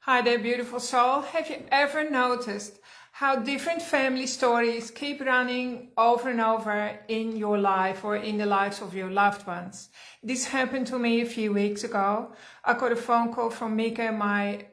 Hi there, beautiful soul. Have you ever noticed how different family stories keep running over and over in your life or in the lives of your loved ones? This happened to me a few weeks ago. I got a phone call from Mieke, my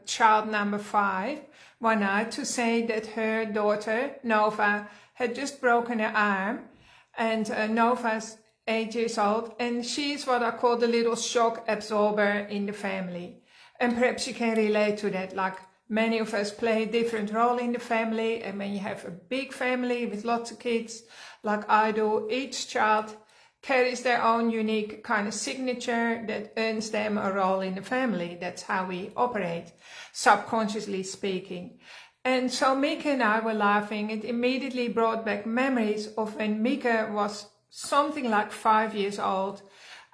child number 5, one night to say that her daughter, Nova, had just broken her arm. And Nova's 8 years old, and she's what I call the little shock absorber in the family. And perhaps you can relate to that, like many of us play a different role in the family, and when you have a big family with lots of kids, like I do, each child carries their own unique kind of signature that earns them a role in the family. That's how we operate, subconsciously speaking. And so Mieke and I were laughing. It immediately brought back memories of when Mieke was something like 5 years old.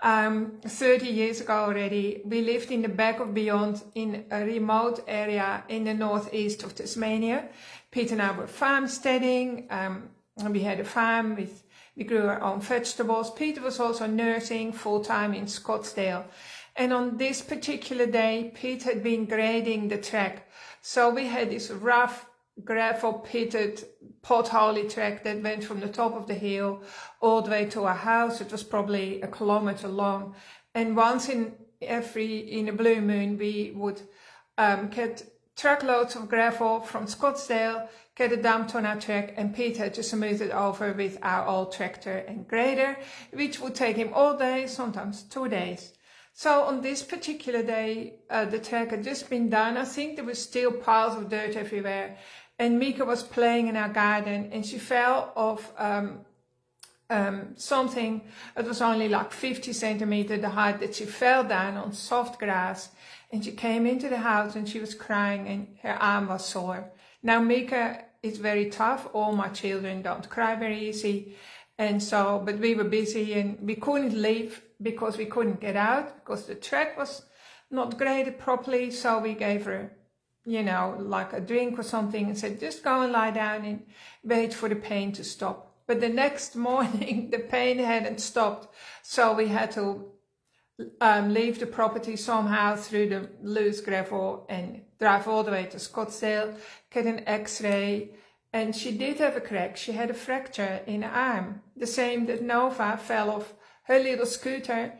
30 years ago already. We lived in the back of Beyond in a remote area in the northeast of Tasmania. Pete and I were farmsteading. We had a farm we grew our own vegetables. Peter was also nursing full-time in Scottsdale. And on this particular day, Pete had been grading the track. So we had this rough, gravel-pitted, potholey track that went from the top of the hill all the way to our house. It was probably a kilometer long. And once in a blue moon, we would get truckloads of gravel from Scottsdale, get it dumped on our track, and Pete had to smooth it over with our old tractor and grader, which would take him all day, sometimes 2 days. So on this particular day, the track had just been done. I think there was still piles of dirt everywhere. And Mieke was playing in our garden, and she fell off something that was only like 50 centimeters the height, that she fell down on soft grass. And she came into the house and she was crying and her arm was sore. Now Mieke is very tough. All my children don't cry very easy. And so, but we were busy and we couldn't leave because we couldn't get out because the track was not graded properly. So we gave her, like a drink or something and said, just go and lie down and wait for the pain to stop. But the next morning, the pain hadn't stopped. So we had to leave the property somehow through the loose gravel and drive all the way to Scottsdale, get an x-ray. And she did have a crack. She had a fracture in her arm, the same that Nova fell off her little scooter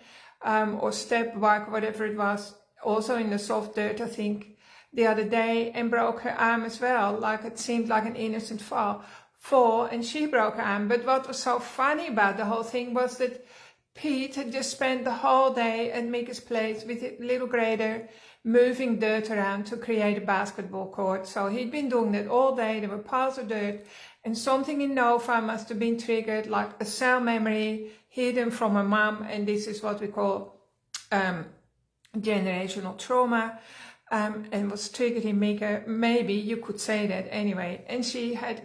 or step bike, whatever it was, also in the soft dirt, I think, the other day, and broke her arm as well. Like it seemed like an innocent fall, and she broke her arm. But what was so funny about the whole thing was that Pete had just spent the whole day at Mieke's place with a little grader, moving dirt around to create a basketball court. So he'd been doing that all day. There were piles of dirt, and something in Nova must have been triggered, like a cell memory hidden from her mum. And this is what we call generational trauma, and was triggered in Mieke. Maybe you could say that anyway. And she had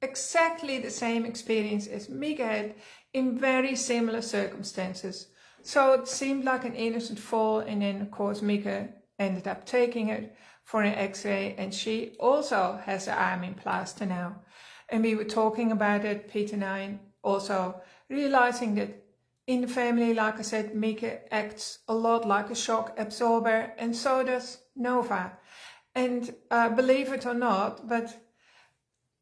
exactly the same experience as Mieke had in very similar circumstances. So it seemed like an innocent fall, and then of course Mieke ended up taking it for an x-ray, and she also has her arm in plaster now. And we were talking about it, Pete and I, also realizing that in the family, like I said, Mieke acts a lot like a shock absorber, and so does Nova. And believe it or not, but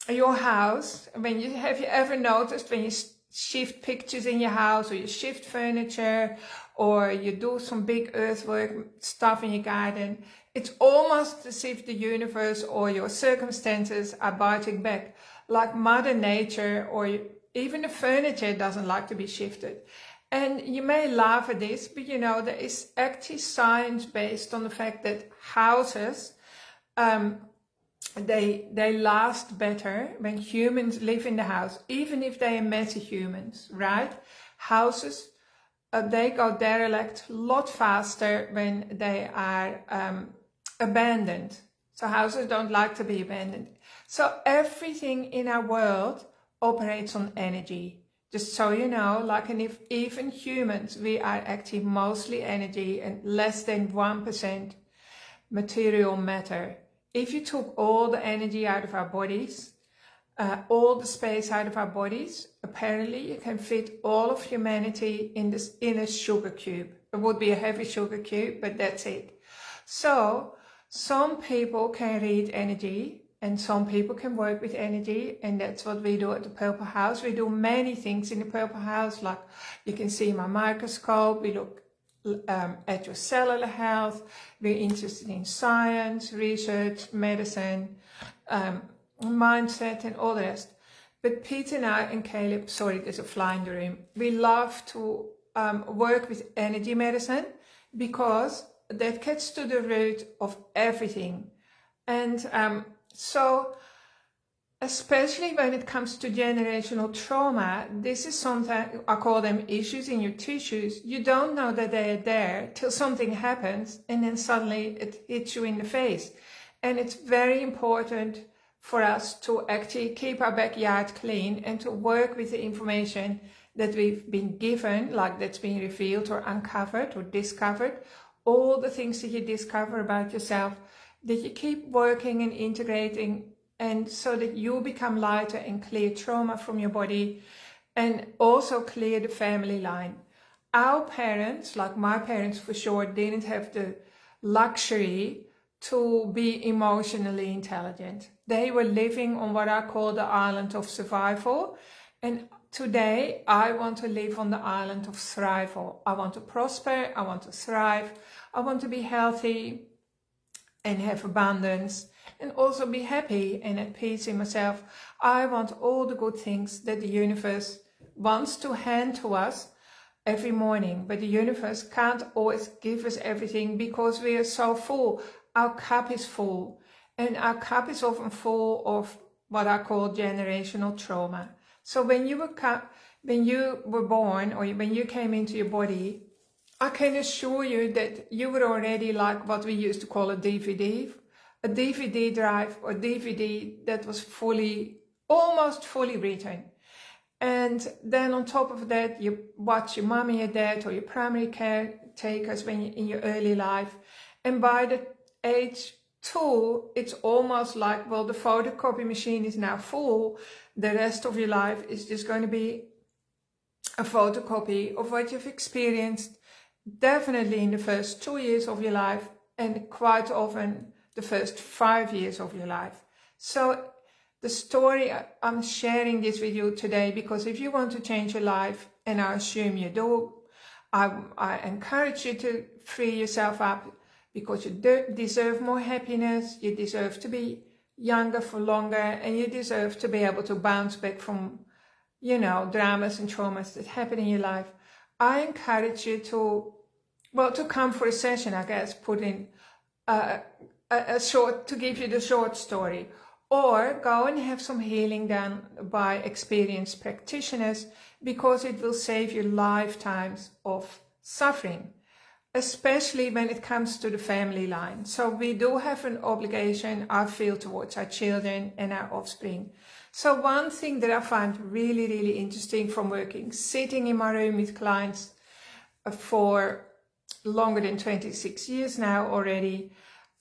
your house, have you ever noticed when you shift pictures in your house, or you shift furniture, or you do some big earthwork stuff in your garden, it's almost as if the universe or your circumstances are biting back, like Mother Nature, or even the furniture doesn't like to be shifted. And you may laugh at this, but there is actually science based on the fact that houses, they last better when humans live in the house, even if they are messy humans, right? Houses, they go derelict a lot faster when they are abandoned. So houses don't like to be abandoned. So everything in our world operates on energy. Just so you know, and if even humans, we are actually mostly energy and less than 1% material matter. If you took all the energy out of our bodies, all the space out of our bodies, apparently you can fit all of humanity in a sugar cube. It would be a heavy sugar cube, but that's it. So Some people can read energy and some people can work with energy, and that's what we do at the Purple House. We do many things in the Purple House, like you can see my microscope. We look at your cellular health. We're interested in science, research, medicine, mindset and all the rest. But Peter and I and Caleb, sorry, there's a fly in the room. We love to work with energy medicine because that gets to the root of everything. And so especially when it comes to generational trauma, this is something, I call them issues in your tissues. You don't know that they're there till something happens and then suddenly it hits you in the face. And it's very important for us to actually keep our backyard clean and to work with the information that we've been given, like that's been revealed or uncovered or discovered, all the things that you discover about yourself, that you keep working and integrating, and so that you become lighter and clear trauma from your body and also clear the family line. Our parents, like my parents for sure, didn't have the luxury to be emotionally intelligent. They were living on what I call the island of survival. And today I want to live on the island of thrival. I want to prosper, I want to thrive, I want to be healthy and have abundance, and also be happy and at peace in myself. I want all the good things that the universe wants to hand to us every morning, but the universe can't always give us everything because we are so full. Our cup is full, and our cup is often full of what I call generational trauma. So when you were born, or when you came into your body, I can assure you that you were already like what we used to call a DVD drive, or DVD that was almost fully written. And then on top of that, you watch your mommy or dad or your primary caretakers when you're in your early life. And by the age 2, it's almost like, well, the photocopy machine is now full. The rest of your life is just going to be a photocopy of what you've experienced, definitely in the first 2 years of your life, and quite often the first 5 years of your life. So the story, I'm sharing this with you today because if you want to change your life, and I assume you do, I encourage you to free yourself up, because you deserve more happiness, you deserve to be younger for longer, and you deserve to be able to bounce back from, dramas and traumas that happen in your life. I encourage you to come for a session, I guess, put in to give you the short story, or go and have some healing done by experienced practitioners, because it will save you lifetimes of suffering, especially when it comes to the family line. So we do have an obligation, I feel, towards our children and our offspring. So one thing that I find really, really interesting from sitting in my room with clients for longer than 26 years now already,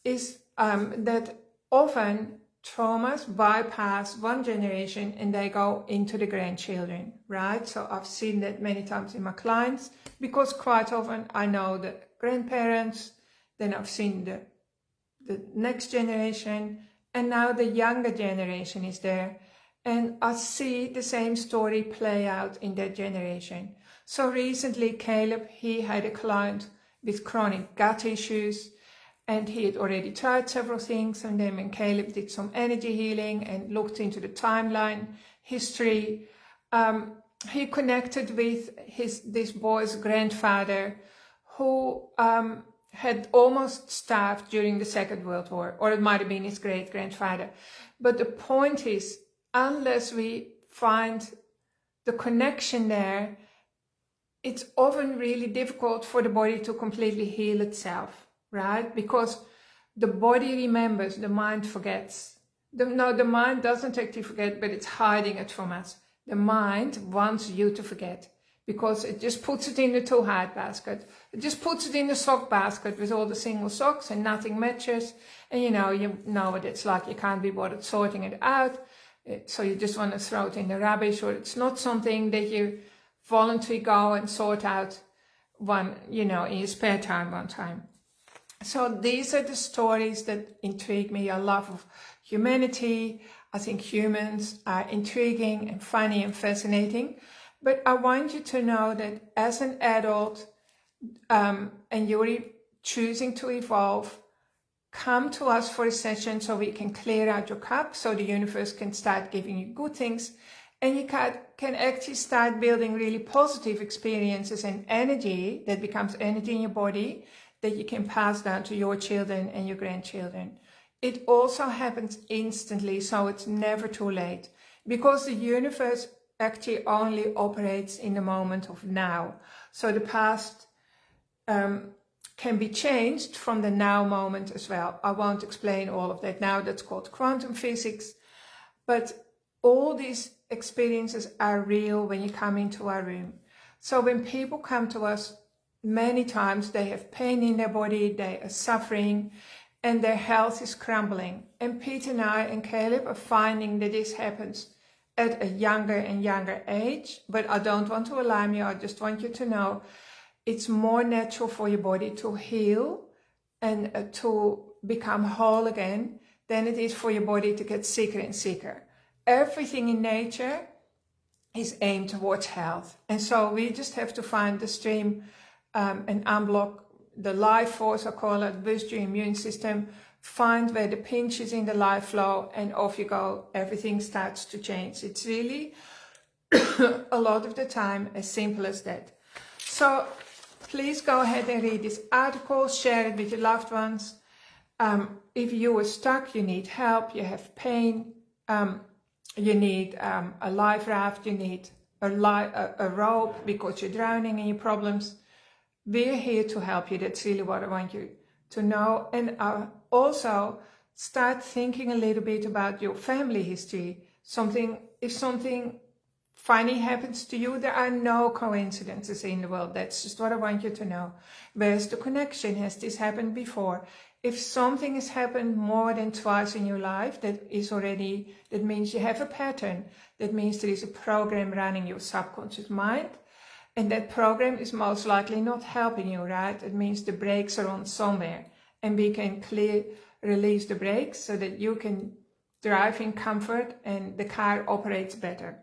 is that often traumas bypass one generation and they go into the grandchildren, right? So I've seen that many times in my clients, because quite often I know the grandparents, then I've seen the next generation, and now the younger generation is there. And I see the same story play out in that generation. So recently, Caleb, he had a client with chronic gut issues, and he had already tried several things. And then when Caleb did some energy healing and looked into the timeline history, he connected with this boy's grandfather, who had almost starved during the Second World War, or it might have been his great-grandfather. But the point is, unless we find the connection there, it's often really difficult for the body to completely heal itself, right? Because the body remembers, the mind forgets. The mind doesn't actually forget, but it's hiding it from us. The mind wants you to forget, because it just puts it in the too-hard basket. It just puts it in the sock basket with all the single socks and nothing matches. And you know what it's like. You can't be bothered sorting it out. So you just want to throw it in the rubbish, or it's not something that you voluntarily go and sort out in your spare time one time. So these are the stories that intrigue me. I love humanity. I think humans are intriguing and funny and fascinating. But I want you to know that as an adult, and you're choosing to evolve, come to us for a session so we can clear out your cup, so the universe can start giving you good things, and you can actually start building really positive experiences and energy that becomes energy in your body that you can pass down to your children and your grandchildren. It also happens instantly, so it's never too late, because the universe actually only operates in the moment of now. So the past can be changed from the now moment as well. I won't explain all of that now. That's called quantum physics. But all these experiences are real when you come into our room. So when people come to us, many times they have pain in their body, they are suffering, and their health is crumbling. And Pete and I and Caleb are finding that this happens at a younger and younger age. But I don't want to alarm you. I just want you to know it's more natural for your body to heal and to become whole again than it is for your body to get sicker and sicker. Everything in nature is aimed towards health. And so we just have to find the stream and unblock the life force, I call it, boost your immune system, find where the pinch is in the life flow, and off you go. Everything starts to change. It's really a lot of the time as simple as that. So please go ahead and read this article, share it with your loved ones. If you are stuck, you need help, you have pain, you need a life raft, you need a rope because you're drowning in your problems, we're here to help you. That's really what I want you to know. And also start thinking a little bit about your family history. If something funny happens to you, there are no coincidences in the world. That's just what I want you to know. Where's the connection? Has this happened before? If something has happened more than twice in your life, that means you have a pattern. That means there is a program running your subconscious mind. And that program is most likely not helping you, right? It means the brakes are on somewhere. And we can release the brakes so that you can drive in comfort and the car operates better.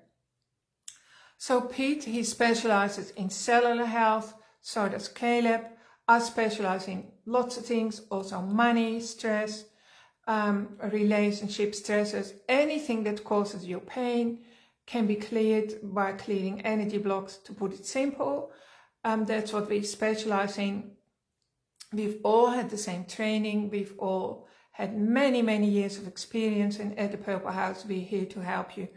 So Pete, he specializes in cellular health. So does Caleb. I specialize in lots of things, also money, stress, relationship stresses, anything that causes you pain can be cleared by clearing energy blocks, to put it simple. That's what we specialize in. We've all had the same training. We've all had many, many years of experience, and at the Purple House, we're here to help you.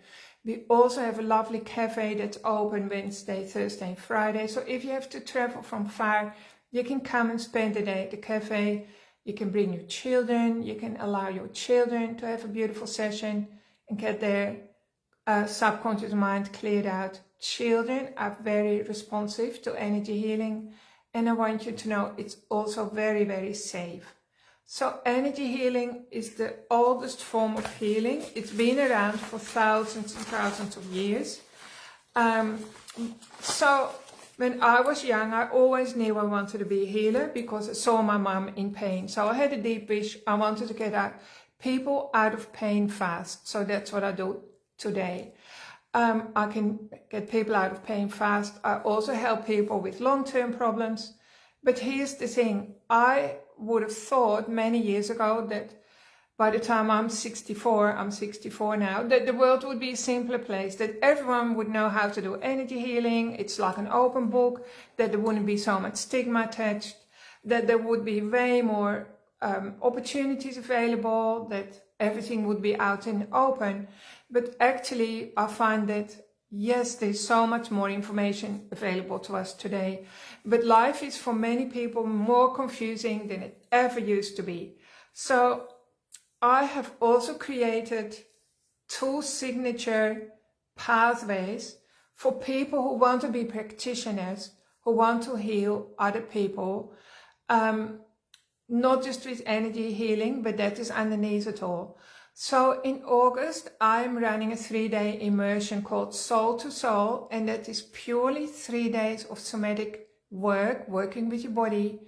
We also have a lovely cafe that's open Wednesday, Thursday, and Friday. So if you have to travel from far, you can come and spend the day at the cafe. You can bring your children. You can allow your children to have a beautiful session and get their subconscious mind cleared out. Children are very responsive to energy healing, and I want you to know it's also very, very safe. So energy healing is the oldest form of healing. It's been around for thousands and thousands of years. So when I was young, I always knew I wanted to be a healer because I saw my mum in pain. So I had a deep wish. I wanted to get people out of pain fast. So that's what I do today. I can get people out of pain fast. I also help people with long-term problems. But here's the thing. I would have thought many years ago that by the time I'm 64 now, that the world would be a simpler place, that everyone would know how to do energy healing. It's like an open book, that there wouldn't be so much stigma attached, that there would be way more opportunities available, that everything would be out in the open. But actually, I find that, yes, there's so much more information available to us today. But life is for many people more confusing than it ever used to be. So I have also created 2 signature pathways for people who want to be practitioners, who want to heal other people, not just with energy healing, but that is underneath it all. So in August, I'm running a 3-day immersion called Soul to Soul, and that is purely 3 days of somatic work, working with your body,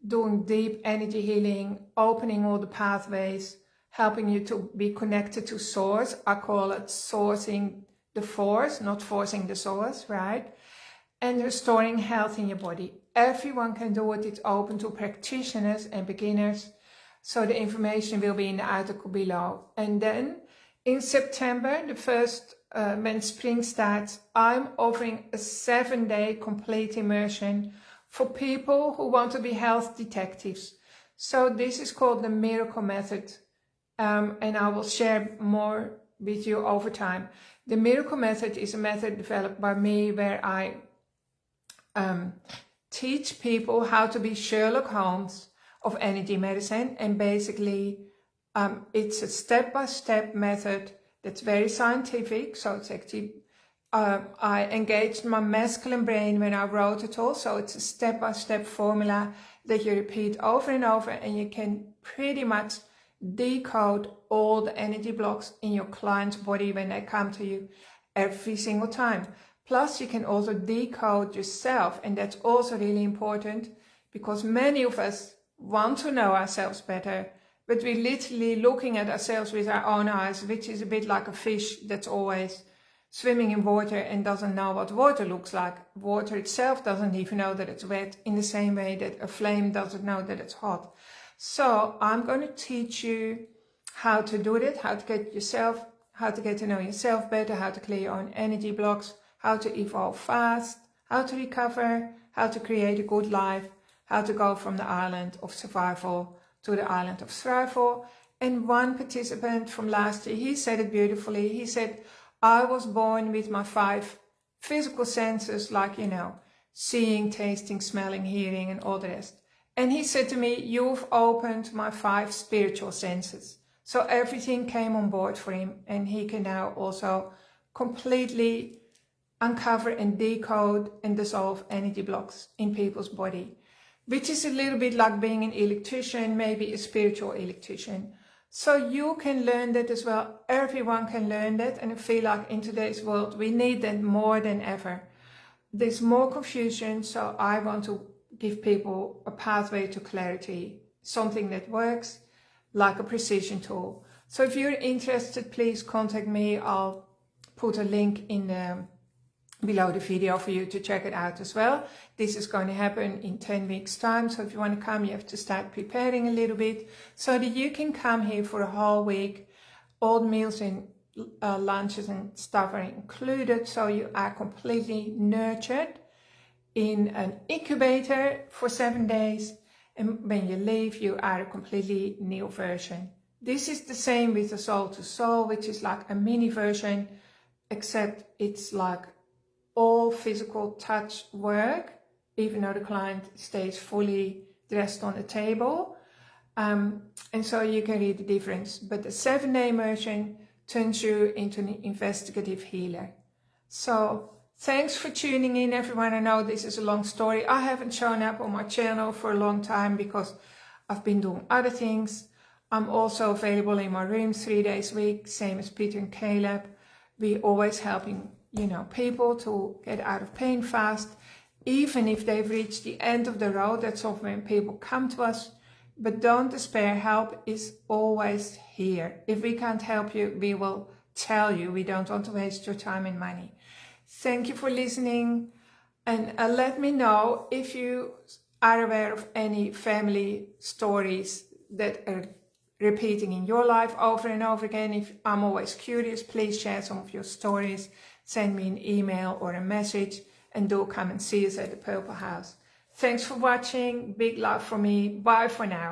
doing deep energy healing, opening all the pathways, helping you to be connected to source. I call it sourcing the force, not forcing the source, right? And restoring health in your body. Everyone can do it. It's open to practitioners and beginners. So the information will be in the article below. And then in September, the first when spring starts, I'm offering a 7-day complete immersion for people who want to be health detectives. So this is called the Miracle Method. And I will share more with you over time. The Miracle Method is a method developed by me where I teach people how to be Sherlock Holmes of energy medicine, and basically it's a step-by-step method that's very scientific. So it's actually I engaged my masculine brain when I wrote it all, so it's a step-by-step formula that you repeat over and over, and you can pretty much decode all the energy blocks in your client's body when they come to you every single time. Plus, you can also decode yourself, and that's also really important because many of us want to know ourselves better, but we're literally looking at ourselves with our own eyes, which is a bit like a fish that's always swimming in water and doesn't know what water looks like. Water itself doesn't even know that it's wet, in the same way that a flame doesn't know that it's hot. So I'm going to teach you how to do that, how to get to know yourself better, how to clear your own energy blocks, how to evolve fast, how to recover, how to create a good life, how to go from the island of survival to the island of thrival. And one participant from last year, he said it beautifully. He said, I was born with my 5 physical senses, like, seeing, tasting, smelling, hearing, and all the rest. And he said to me, you've opened my 5 spiritual senses. So everything came on board for him, and he can now also completely uncover and decode and dissolve energy blocks in people's body, which is a little bit like being an electrician, maybe a spiritual electrician. So you can learn that as well. Everyone can learn that, and I feel like in today's world we need that more than ever. There's more confusion, so I want to give people a pathway to clarity, something that works, like a precision tool. So if you're interested, please contact me. I'll put a link in below the video for you to check it out as well. This is going to happen in 10 weeks time, so if you want to come, you have to start preparing a little bit so that you can come here for a whole week. All the meals and lunches and stuff are included, so you are completely nurtured in an incubator for 7 days, and when you leave, you are a completely new version. This is the same with the Soul to Soul, which is like a mini version, except it's like all physical touch work, even though the client stays fully dressed on the table. And so you can read the difference. But the 7-day immersion turns you into an investigative healer. So thanks for tuning in, everyone. I know this is a long story. I haven't shown up on my channel for a long time because I've been doing other things. I'm also available in my room 3 days a week, same as Peter and Caleb. We're always helping people to get out of pain fast, even if they've reached the end of the road. That's often when people come to us. But don't despair, help is always here. If we can't help you, we will tell you. We don't want to waste your time and money. Thank you for listening, and let me know if you are aware of any family stories that are repeating in your life over and over again. If I'm always curious, please share some of your stories. Send me an email or a message, and do come and see us at the Purple House. Thanks for watching. Big love from me. Bye for now.